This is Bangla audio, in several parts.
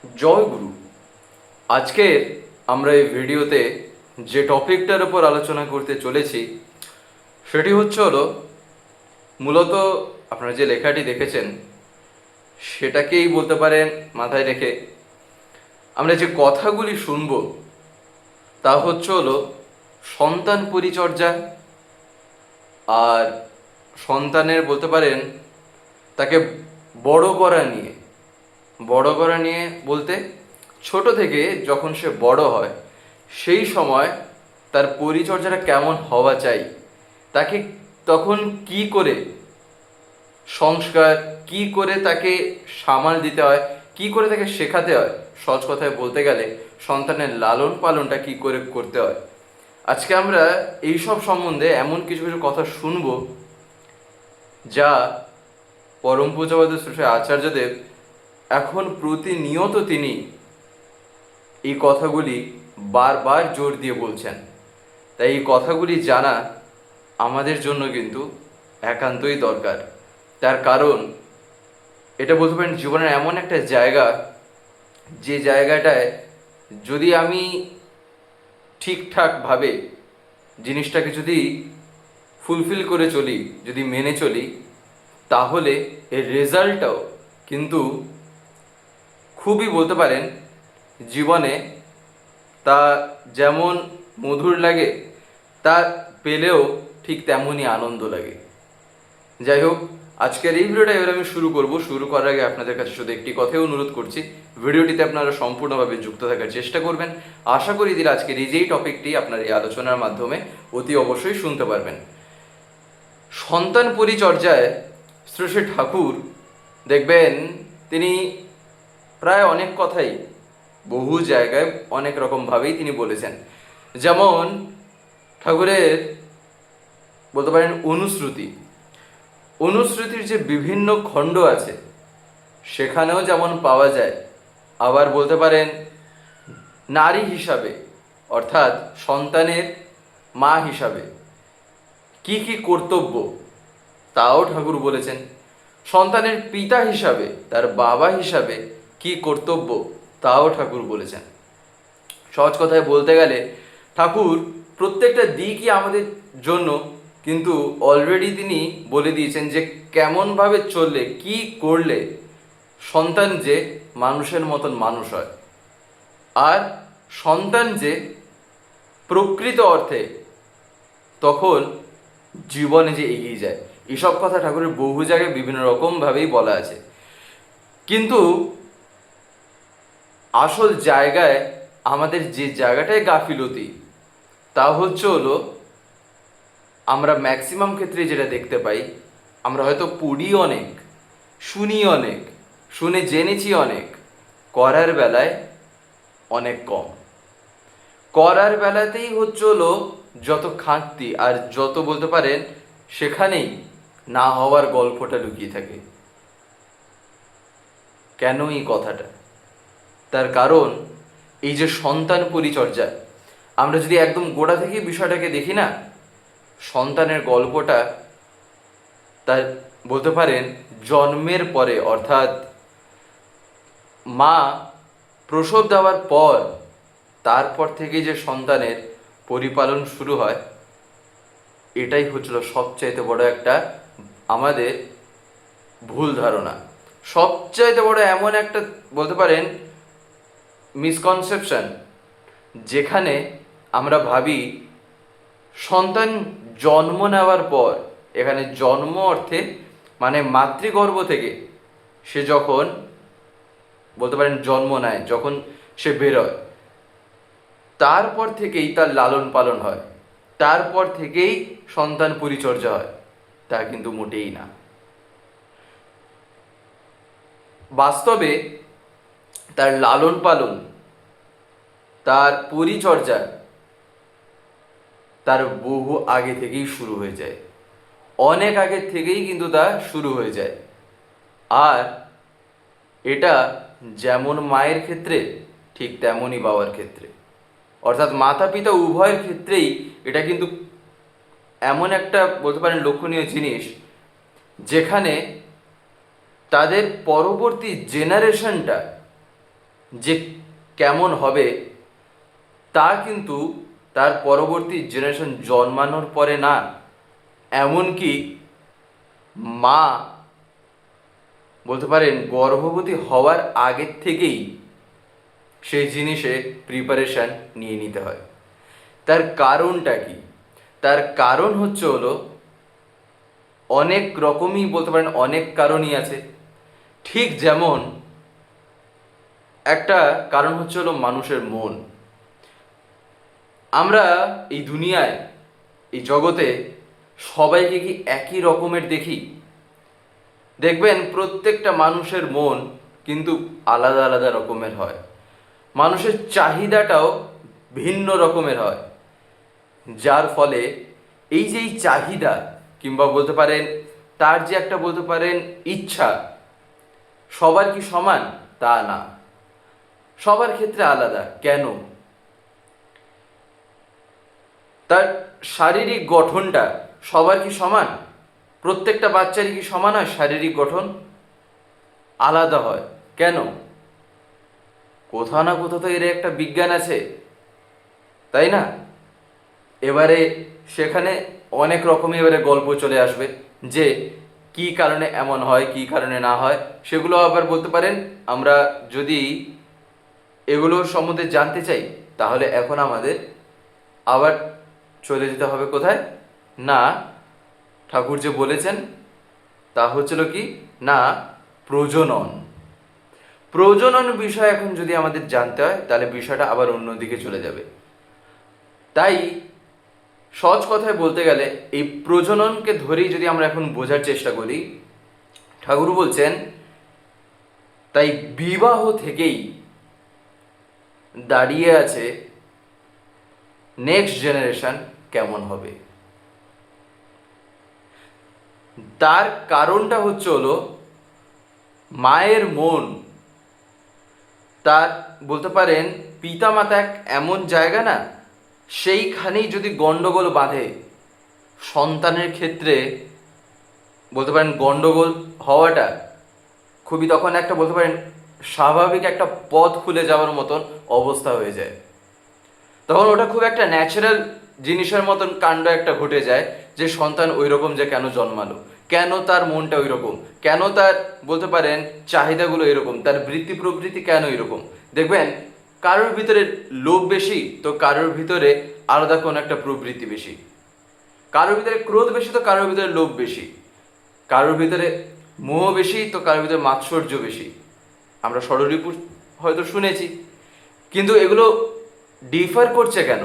জয় গুরু। আজকের আমরা এই ভিডিওতে যে টপিকটার উপর আলোচনা করতে চলেছি সেটি হলো মূলত আপনারা যে লেখাটি দেখেছেন সেটাকেই বলতে পারেন মাথায় রেখে আমরা যে কথাগুলি শুনবো তা হলো সন্তান পরিচর্যা আর সন্তানের বলতে পারেন তাকে বড় করা নিয়ে বলতে ছোট থেকে যখন সে বড় হয় সেই সময় তার পরিচর্যাটা কেমন হওয়া চাই, তাকে তখন কি করে সংস্কার, কি করে তাকে সামাল দিতে হয়, কি করে তাকে শেখাতে হয়, সহজ কথায় বলতে গেলে সন্তানের লালন পালনটা কি করে করতে হয়। আজকে আমরা এইসব সম্বন্ধে এমন কিছু কিছু কথা শুনবো যা পরম পূজ্যপাদ শ্রী আচার্যদেব এখন প্রতিনিয়ত তিনি এই কথাগুলি বারবার জোর দিয়ে বলছেন। তাই এই কথাগুলি জানা আমাদের জন্য কিন্তু একান্তই দরকার। তার কারণ এটা বলতে পারেন জীবনের এমন একটা জায়গা যে জায়গাটায় যদি আমি ঠিকঠাকভাবে জিনিসটাকে যদি ফুলফিল করে চলি, যদি মেনে চলি, তাহলে এর রেজাল্টটাও কিন্তু খুবই বলতে পারেন জীবনে তা যেমন মধুর লাগে তা পেলেও ঠিক তেমনই আনন্দ লাগে। যাই হোক, আজকের এই ভিডিওটা এবার আমি শুরু করার আগে আপনাদের কাছে শুধু একটি কথাই অনুরোধ করছি, ভিডিওটিতে আপনারা সম্পূর্ণভাবে যুক্ত থাকার চেষ্টা করবেন। আশা করি দিলে আজকের এই যেই টপিকটি আপনার এই আলোচনার মাধ্যমে অতি অবশ্যই শুনতে পারবেন। সন্তান পরিচর্যায় শ্রী শ্রী ঠাকুর দেখবেন তিনি প্রায় অনেক কথাই বহু জায়গায় অনেক রকমভাবেই তিনি বলেছেন। যেমন ঠাকুরের বলতে পারেন অনুশ্রুতির যে বিভিন্ন খণ্ড আছে সেখানেও যেমন পাওয়া যায়, আবার বলতে পারেন নারী হিসাবে অর্থাৎ সন্তানের মা হিসাবে কি কি কর্তব্য তাও ঠাকুর বলেছেন। সন্তানের পিতা হিসাবে, তার বাবা হিসাবে কি কর্তব্য তাও ঠাকুর বলেছেন। সহজ কথায় বলতে গেলে ঠাকুর প্রত্যেকটা দিকই আমাদের জন্য কিন্তু অলরেডি তিনি বলে দিয়েছেন যে কেমনভাবে চললে, কি করলে সন্তান যে মানুষের মতন মানুষ হয়, আর সন্তান যে প্রকৃত অর্থে তখন জীবনে যে এগিয়ে যায়। এসব কথা ঠাকুরের বহু জায়গায় বিভিন্ন রকমভাবেই বলা আছে। কিন্তু আসল জায়গায় আমাদের যে জায়গাটায় গাফিলতি তা হলো আমরা ম্যাক্সিমাম ক্ষেত্রে যেটা দেখতে পাই, আমরা হয়তো পড়ি অনেক, শুনি অনেক, শুনে জেনেছি অনেক, করার বেলায় অনেক কম। করার বেলাতেই হলো যত খাঁটি আর যত বলতে পারেন সেখানেই না হওয়ার গল্পটা লুকিয়ে থাকে। কেন এই কথাটা? তার কারণ এই যে সন্তান পরিচর্যা, আমরা যদি একদম গোড়া থেকে বিষয়টাকে দেখি না, সন্তানের গল্পটা তার বলতে পারেন জন্মের পরে, অর্থাৎ মা প্রসব দেওয়ার পর তারপর থেকে যে সন্তানের পরিপালন শুরু হয়, এটাই হচ্ছিল সবচাইতে বড় একটা আমাদের ভুল ধারণা, সবচাইতে বড় এমন একটা বলতে পারেন মিসকনসেপশন, যেখানে আমরা ভাবি সন্তান জন্ম নেওয়ার পর, এখানে জন্ম অর্থে মানে মাতৃগর্ভ থেকে সে যখন বলতে পারেন জন্ম নেয়, যখন সে বেরোয়, তারপর থেকেই তার লালন পালন হয়, তারপর থেকেই সন্তান পরিচর্যা হয়। তা কিন্তু মোটেই না। বাস্তবে তার লালন পালন, তার পরিচর্যা তার বহু আগে থেকেই শুরু হয়ে যায়, অনেক আগে থেকেই কিন্তু তা শুরু হয়ে যায়। আর এটা যেমন মায়ের ক্ষেত্রে ঠিক তেমনই বাবার ক্ষেত্রে, অর্থাৎ মাতা পিতা উভয়ের ক্ষেত্রেই এটা কিন্তু এমন একটা বলতে পারেন লক্ষণীয় জিনিস, যেখানে তাদের পরবর্তী জেনারেশনটা যে কেমন হবে তা কিন্তু তার পরবর্তী জেনারেশন জন্মানোর পরে না, এমনকি মা বলতে পারেন গর্ভবতী হওয়ার আগের থেকেই সেই জিনিসে প্রিপারেশান নিয়ে নিতে হয়। তার কারণটা কি? তার কারণ হলো অনেক রকমই, বলতে পারেন অনেক কারণই আছে। ঠিক যেমন একটা কারণ হলো মানুষের মন। আমরা এই দুনিয়ায়, এই জগতে সবাইকে কি একই রকমের দেখি? দেখবেন প্রত্যেকটা মানুষের মন কিন্তু আলাদা আলাদা রকমের হয়। মানুষের চাহিদাটাও ভিন্ন রকমের হয়, যার ফলে এই যে এই চাহিদা কিংবা বলতে পারেন তার যে একটা বলতে পারেন ইচ্ছা, সবার কি সমান? তা না, সবার ক্ষেত্রে আলাদা। কেন? তার শারীরিক গঠনটা সবার কি সমান? প্রত্যেকটা বাচ্চারই কি সমান হয়? শারীরিক গঠন আলাদা হয়। কেন? কোথাও না কোথাও তো এর একটা বিজ্ঞান আছে, তাই না? এবারে সেখানে অনেক রকমই এবারে গল্প চলে আসবে যে কি কারণে এমন হয়, কি কারণে না হয়। সেগুলো আবার বলতে পারেন আমরা যদি এগুলো সম্বন্ধে জানতে চাই, তাহলে এখন আমাদের আবার চলে যেতে হবে কোথায়? না, ঠাকুর যে বলেছেন তা হচ্ছিল কি না, প্রজনন। প্রজনন বিষয় এখন যদি আমাদের জানতে হয়, তাহলে বিষয়টা আবার অন্যদিকে চলে যাবে। তাই সহজ কথায় বলতে গেলে এই প্রজননকে ধরেই যদি আমরা এখন বোঝার চেষ্টা করি, ঠাকুর বলছেন তাই বিবাহ থেকেই দাঁড়িয়ে আছে নেক্সট জেনারেশন কেমন হবে। তার কারণটা হলো মায়ের মন। তার বলতে পারেন পিতামাতা এক এমন জায়গা না, সেইখানেই যদি গন্ডগোল বাঁধে সন্তানের ক্ষেত্রে, বলতে পারেন গন্ডগোল হওয়াটা খুবই তখন একটা বলতে পারেন স্বাভাবিক একটা পথ খুলে যাওয়ার মতন অবস্থা হয়ে যায়। তখন ওটা খুব একটা ন্যাচারাল জিনিসের মতন কাণ্ড একটা ঘটে যায় যে সন্তান ওই রকম যে কেন জন্মালো, কেন তার মনটা ওই রকম, কেন তার বলতে পারেন চাহিদাগুলো এরকম, তার বৃত্তি প্রবৃত্তি কেন এরকম। দেখবেন কারোর ভিতরে লোভ বেশি তো কারোর ভিতরে আলাদা কোনো একটা প্রবৃত্তি বেশি, কারোর ভিতরে ক্রোধ বেশি তো কারোর ভিতরে লোভ বেশি, কারোর ভিতরে মোহ বেশি তো কারোর ভিতরে মাৎসর্য বেশি। আমরা ষড়রিপুর হয়তো শুনেছি, কিন্তু এগুলো ডিফার করছে কেন?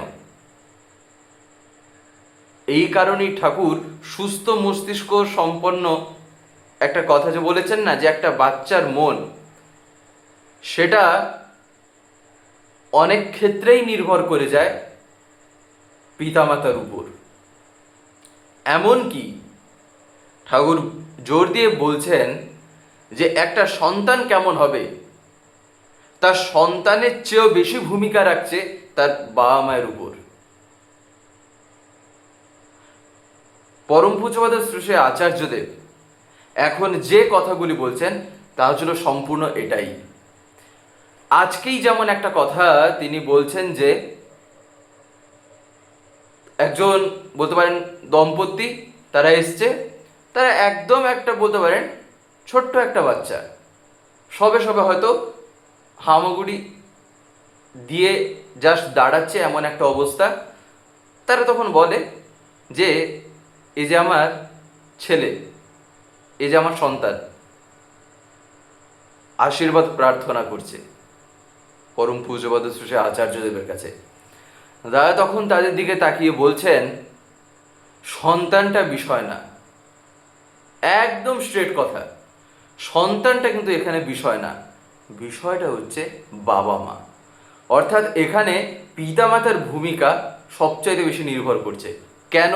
এই কারণেই ঠাকুর সুস্থ মস্তিষ্ক সম্পন্ন একটা কথা যে বলেছেন না, যে একটা বাচ্চার মন সেটা অনেক ক্ষেত্রেই নির্ভর করে যায় পিতামাতার উপর। এমনকি ঠাকুর জোর দিয়ে বলছেন যে একটা সন্তান কেমন হবে তার সন্তানের চেয়েও বেশি ভূমিকা রাখছে তার বাবা মায়ের উপর। পরম পূজ্যপাদ শ্রী শ্রী আচার্যদেব এখন যে কথাগুলি বলছেন তা হচ্ছিল সম্পূর্ণ এটাই। আজকেই যেমন একটা কথা তিনি বলছেন যে একজন বলতে পারেন দম্পতি তারা এসছে, তারা একদম একটা বলতে পারেন ছোট্ট একটা বাচ্চা, সবে সবে হয়তো হামাগুড়ি দিয়ে জাস্ট দাঁড়াচ্ছে এমন একটা অবস্থা। তারা তখন বলে যে এই যে আমার ছেলে, এই যে আমার সন্তান, আশীর্বাদ প্রার্থনা করছে পরম পূজ্যপাদ শ্রী শ্রী আচার্যদেবের কাছে। দাদা তখন তাদের দিকে তাকিয়ে বলছেন সন্তানটা বিষয় না, একদম স্ট্রেট কথা, সন্তানটা কিন্তু এখানে বিষয় না, বিষয়টা হচ্ছে বাবা মা। অর্থাৎ এখানে পিতামাতার ভূমিকা সবচাইতে বেশি নির্ভর করছে। কেন?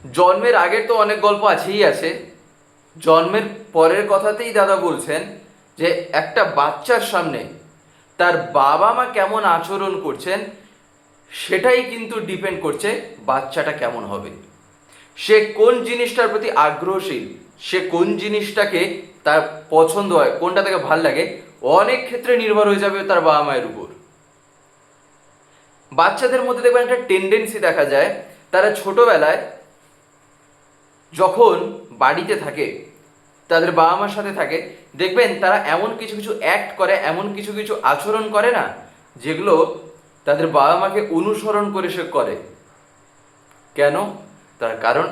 জন্মের আগের তো অনেক গল্প আছেই আছে, জন্মের পরের কথাতেই দাদা বলছেন যে একটা বাচ্চার সামনে তার বাবা মা কেমন আচরণ করছেন সেটাই কিন্তু ডিপেন্ড করছে বাচ্চাটা কেমন হবে, সে কোন জিনিসটার প্রতি আগ্রহশীল, সে কোন জিনিসটাকে তার পছন্দ হয়, কোনটা তাকে ভাল লাগে, অনেক ক্ষেত্রে নির্ভর হয়ে যাবে তার বাবা মায়ের উপর। বাচ্চাদের মধ্যে দেখবেন একটা টেন্ডেন্সি দেখা যায়, তারা ছোটবেলায় যখন বাড়িতে থাকে, তাদের বাবা মার সাথে থাকে, দেখবেন তারা এমন কিছু কিছু অ্যাক্ট করে, এমন কিছু কিছু আচরণ করে না, যেগুলো তাদের বাবা মাকে অনুসরণ করে সে করে। কেন? তার কারণ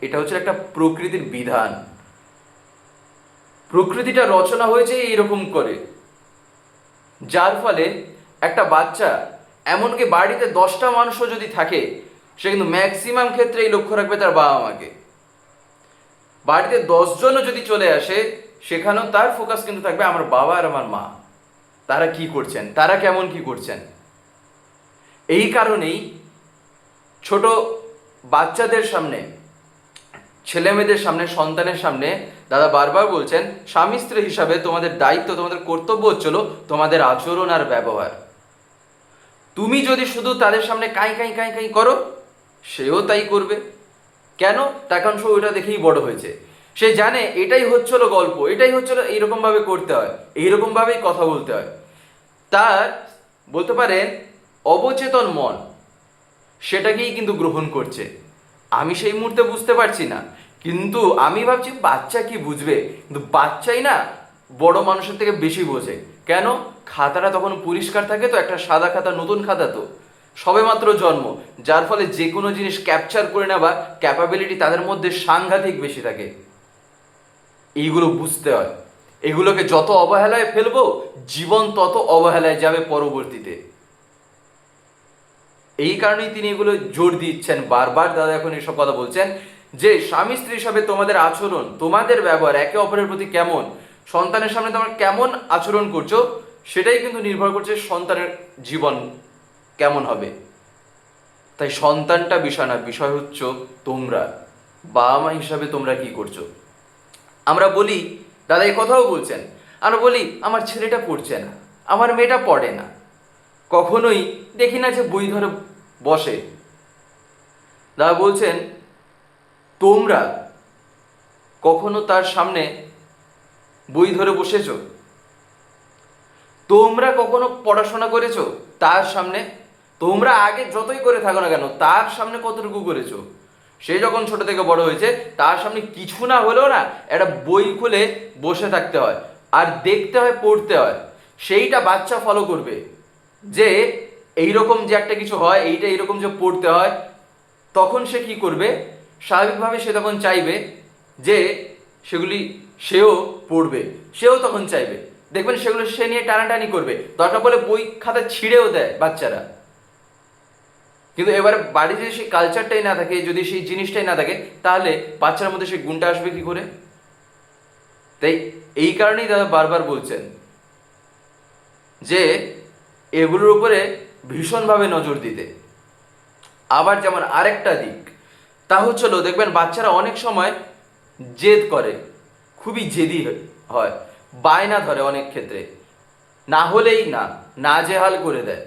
এটা হচ্ছে একটা প্রকৃতির বিধান। প্রকৃতিটা রচনা হয়েছে এইরকম করে, যার ফলে একটা বাচ্চা, এমনকি বাড়িতে 10টা মানুষও যদি থাকে, সে কিন্তু ম্যাক্সিমাম ক্ষেত্রেই লক্ষ্য রাখবে তার বাবা মাকে। বাড়িতে 10 জনও যদি চলে আসে, সেখানেও তার ফোকাস কিন্তু থাকবে আমার বাবা আর আমার মা, তারা কি করছেন, তারা কেমন কি করছেন। এই কারণেই ছোট বাচ্চাদের সামনে, ছেলে মেয়েদের সামনে, সন্তানের সামনে দাদা বারবার বলছেন, স্বামী স্ত্রী হিসাবে তোমাদের দায়িত্ব, তোমাদের কর্তব্য হচ্ছিল তোমাদের আচরণ আর ব্যবহার। তুমি যদি শুধু তাদের সামনে কাই কাই কাই কাই করো, সেও তাই করবে। কেন? তার কারণ সে ওইটা দেখেই বড় হয়েছে। সে জানে এটাই হচ্ছিল গল্প, এটাই হচ্ছিল, এইরকম ভাবে করতে হয়, এইরকম ভাবেই কথা বলতে হয়। তার বলতে পারেন অবচেতন মন সেটাকেই কিন্তু গ্রহণ করছে। আমি সেই মুহূর্তে বুঝতে পারছি না, কিন্তু আমি ভাবছি বাচ্চা কি বুঝবে, কিন্তু বাচ্চাই না বড় মানুষের থেকে বেশি বোঝে। কেন? খাতাটা তখন পরিষ্কার থাকে, তো একটা সাদা খাতা, নতুন খাতা, তো সবেমাত্র জন্ম, যার ফলে যে কোনো জিনিস ক্যাপচার করে নেওয়া ক্যাপাবিলিটি তাদের মধ্যে সাংঘাতিক বেশি থাকে। এইগুলো বুঝতে হয়। এগুলোকে যত অবহেলায় ফেলবো, জীবন তত অবহেলায় যাবে পরবর্তীতে। এই কারণেই তিনি এগুলো জোর দিচ্ছেন বারবার। দাদা এখন এসব কথা বলছেন যে স্বামী স্ত্রী হিসাবে তোমাদের আচরণ, তোমাদের ব্যবহার একে অপরের প্রতি কেমন, সন্তানের সামনে তোমরা কেমন আচরণ করছো, সেটাই কিন্তু নির্ভর করছে সন্তানের জীবন কেমন হবে। তাই সন্তানটা বিষয় না, বিষয় হচ্ছে তোমরা বাবা মা হিসাবে তোমরা কি করছো। আমরা বলি, দাদা এই কথাও বলছেন, আমরা বলি আমার ছেলেটা পড়ছে না, আমার মেয়েটা পড়ে না, কখনোই দেখি না যে বই ধরে বসে। দাদা বলছেন, তোমরা কখনো তার সামনে বই ধরে বসেছো? তোমরা কখনো পড়াশোনা করেছো তার সামনে? তোমরা আগে যতই করে থাকো না কেন, তার সামনে কতটুকু করেছো? সে যখন ছোট থেকে বড় হয়েছে, তার সামনে কিছু না হলেও না একটা বই খুলে বসে থাকতে হয়, আর দেখতে হয়, পড়তে হয়। সেইটা বাচ্চা ফলো করবে, যে এইরকম যে একটা কিছু হয়, এইটা এইরকম যে পড়তে হয়। তখন সে কি করবে? স্বাভাবিকভাবে সে তখন চাইবে যে সেগুলি সেও পড়বে, সেও তখন চাইবে, দেখবেন সেগুলো সে নিয়ে টানাটানি করবে, দরকার বলে বই খাতা ছিঁড়েও দেয় বাচ্চারা। কিন্তু এবার বাড়ি যদি সেই কালচারটাই না থাকে, যদি সেই জিনিসটাই না থাকে, তাহলে বাচ্চার মধ্যে সেই গুণটা আসবে কি করে? তাই এই কারণেই দাদা বারবার বলছেন যে এগুলোর উপরে ভীষণভাবে নজর দিতে। আবার যেমন আরেকটা দিক, তা হচ্ছিল দেখবেন বাচ্চারা অনেক সময় জেদ করে, খুবই জেদি হয়, বায়না ধরে, অনেক ক্ষেত্রে না হলেই না, নাজেহাল করে দেয়।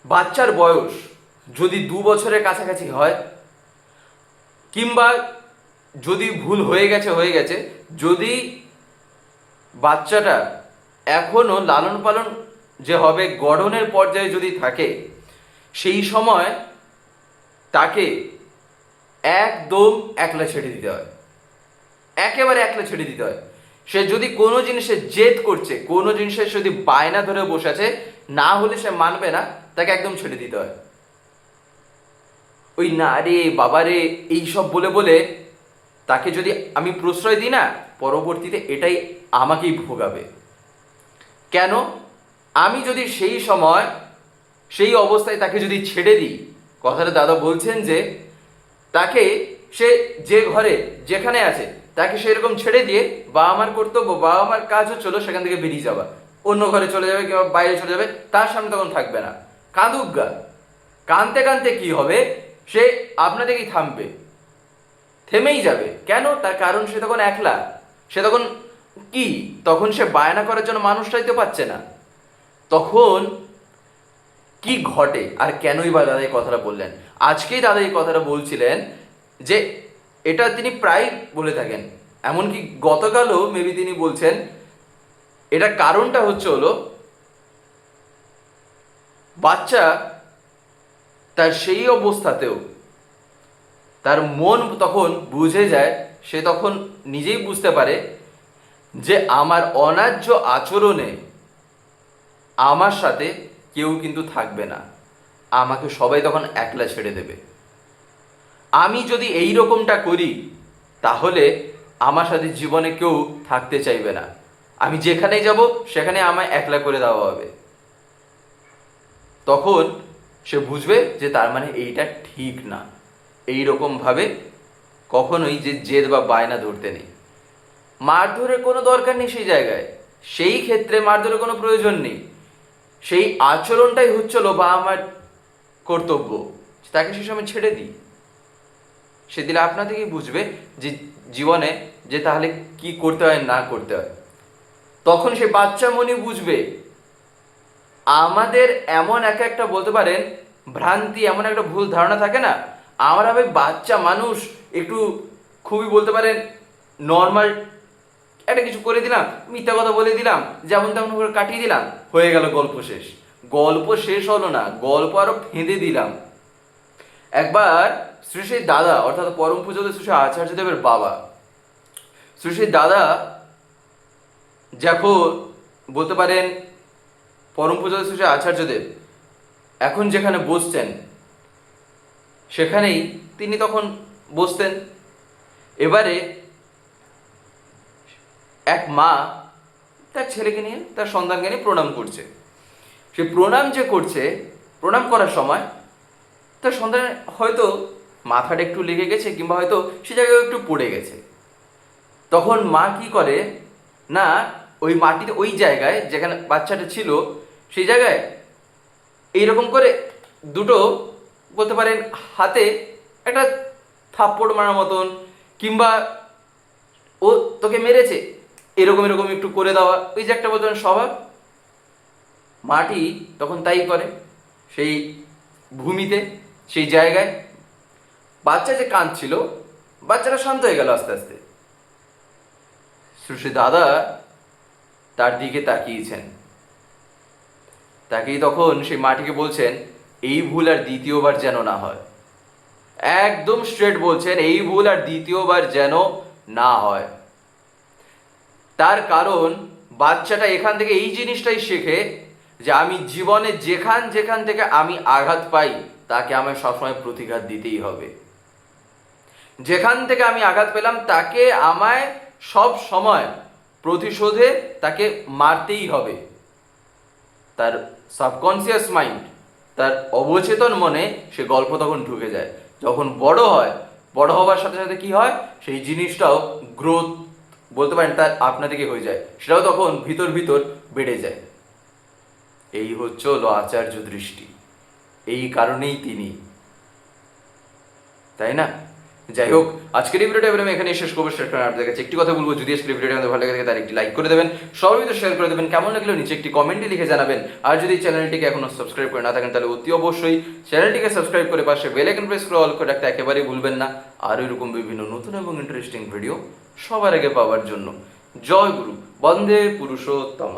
বাচ্চার বয়স যদি 2 বছরের কাছাকাছি হয়, কিংবা যদি ভুল হয়ে গেছে হয়ে গেছে, যদি বাচ্চাটা এখনো লালন পালন যে হবে গড়নের পর্যায়ে যদি থাকে, সেই সময় তাকে একদম একলা ছেড়ে দিতে হয়, একেবারে একলা ছেড়ে দিতে হয়। সে যদি কোনো জিনিসে জেদ করছে, কোনো জিনিসের যদি বায়না ধরে বসে আছে, না হলে সে মানবে না, তাকে একদম ছেড়ে দিতে হয়। ওই না রে বাবা রে এইসব বলে বলে তাকে যদি আমি প্রশ্রয় দিই না, পরবর্তীতে এটাই আমাকেই ভোগাবে। কেন? আমি যদি সেই সময় সেই অবস্থায় তাকে যদি ছেড়ে দিই, কথাটা দাদা বলছেন যে তাকে সে যে ঘরে যেখানে আছে তাকে সেরকম ছেড়ে দিয়ে বাবা মার কর্তব্য, বাবা মার কাজ হচ্ছিল সেখান থেকে বেরিয়ে যাওয়া, অন্য ঘরে চলে যাবে কিংবা বাইরে চলে যাবে, তার সামনে তখন থাকবে না। কাঁদুক গা, কাঁদতে কাঁদতে কি হবে, সে আপনাদেরকেই থামবে, থেমেই যাবে। কেন? তার কারণ সে তখন একলা, সে তখন কি, তখন সে বায়না করার জন্য মানুষটাই তো পাচ্ছে না। তখন কি ঘটে আর কেনই বা দাদা এই কথাটা বললেন? আজকেই দাদা এই কথাটা বলছিলেন যে এটা তিনি প্রায় বলে থাকেন এমনকি গতকালও মেবি তিনি বলছেন, এটা কারণটা হলো বাচ্চা তার সেই অবস্থাতেও তার মন তখন বুঝে যায়, সে তখন নিজেই বুঝতে পারে যে আমার অন্যায্য আচরণে আমার সাথে কেউ কিন্তু থাকবে না, আমাকে সবাই তখন একলা ছেড়ে দেবে। আমি যদি এই রকমটা করি তাহলে আমার সাথে জীবনে কেউ থাকতে চাইবে না, আমি যেখানেই যাব সেখানে আমায় একলা করে দেওয়া হবে। তখন সে বুঝবে যে তার মানে এইটা ঠিক না। এই রকমভাবে কখনোই যে জেদ বা বায়না ধরতে নেই। মারধরের কোনো দরকার নেই সেই জায়গায়, সেই ক্ষেত্রে মারধরের কোনো প্রয়োজন নেই। সেই আচরণটাই হচ্ছিল বা আমার কর্তব্য, তাকে সে সময় ছেড়ে দিই। সে দিলে আপনা থেকেই বুঝবে যে জীবনে যে তাহলে কি করতে হয় না করতে হয়। তখন সে বাচ্চা মনে বুঝবে। আমাদের এমন একটা বলতে পারেন ভ্রান্তি, এমন একটা ভুল ধারণা থাকে না, আমরা ভাই বাচ্চা মানুষ, একটু খুবই বলতে পারেন নর্মাল একটা কিছু করে দিলাম, মিথ্যা কথা বলে দিলাম, যেমন তেমন করে কাটিয়ে দিলাম, হয়ে গেল গল্প শেষ। গল্প শেষ হলো না, গল্প আরো ফেঁদে দিলাম। একবার শ্রী শ্রী দাদা, অর্থাৎ পরম পূজ্য শ্রী শ্রী আচার্যদেবের বাবা শ্রী শ্রী দাদা যখন বলতে পারেন পরম পূজ্য শ্রী শ্রী আচার্যদেব এখন যেখানে বসতেন সেখানেই তিনি তখন বসতেন। এবারে এক মা তার ছেলেকে নিয়ে, তার সন্তানকে নিয়ে প্রণাম করছে। সে প্রণাম যে করছে, প্রণাম করার সময় তার সন্তানের হয়তো মাথাটা একটু লেগে গেছে, কিংবা হয়তো সে জায়গায় একটু পড়ে গেছে। তখন মা কি করে না, ওই মাটিতে ওই জায়গায় যেখানে বাচ্চাটা ছিল সেই জায়গায় এইরকম করে দুটো বলতে পারেন হাতে একটা থাপ্পড় মারার মতন, কিংবা ও তোকে মেরেছে এরকম এরকম একটু করে দেওয়া, ওই যে একটা বলতেন স্বভাব। মাটি তখন তাই করে সেই ভূমিতে, সেই জায়গায়। বাচ্চা যে কাঁদছিল, বাচ্চাটা শান্ত হয়ে গেল আস্তে আস্তে। শ্রী দাদা তার দিকে তাকিয়েছেন, তাকেই তখন সেই মাটিকে বলছেন, এই ভুল আর দ্বিতীয়বার যেন না হয়। একদম স্ট্রেট বলছেন, এই ভুল আর দ্বিতীয়বার যেন না হয়। তার কারণ বাচ্চাটা এখান থেকে এই জিনিসটাই শেখে যে আমি জীবনে যেখান থেকে আমি আঘাত পাই তাকে আমায় সবসময় প্রতিঘাত দিতেই হবে। যেখান থেকে আমি আঘাত পেলাম তাকে আমায় সব সময় প্রতিশোধে তাকে মারতেই হবে। তার সাবকনসিয়াস মাইন্ড, তার অবচেতন মনে সে গল্প তখন ঢুকে যায়। যখন বড় হয়, বড় হওয়ার সাথে সাথে কি হয়, সেই জিনিসটাও গ্রোথ বলতে পারেন তার আপনা থেকে হয়ে যায়, সেটাও তখন ভিতর ভিতর বেড়ে যায়। এই হলো আচার্য দৃষ্টি, এই কারণেই তিনি, তাই না? যাই হোক, আজকের এই ভিডিওটা আমি এখানে শেষ করবো। শেষ করে আপনাদের কাছে একটি কথা বলবো, যদি আজকের ভিডিওটা আমাদের ভালো লাগে তার একটি লাইক করে দেবেন, সবাই ভিডিও শেয়ার করে দেবেন, কেমন লাগলো নিচে একটি কমেন্টে লিখে জানাবেন। আর যদি চ্যানেলটিকে এখনো সাবস্ক্রাইব করে না থাকেন তাহলে অতি অবশ্যই চ্যানেলটিকে সাবস্ক্রাইব করে পাশে বেল আইকন প্রেস করে অল করে রাখতে একেবারেই ভুলবেন না। আর এরকম বিভিন্ন নতুন এবং ইন্টারেস্টিং ভিডিও সবার আগে পাওয়ার জন্য। জয় গুরু, বন্দে পুরুষোত্তম।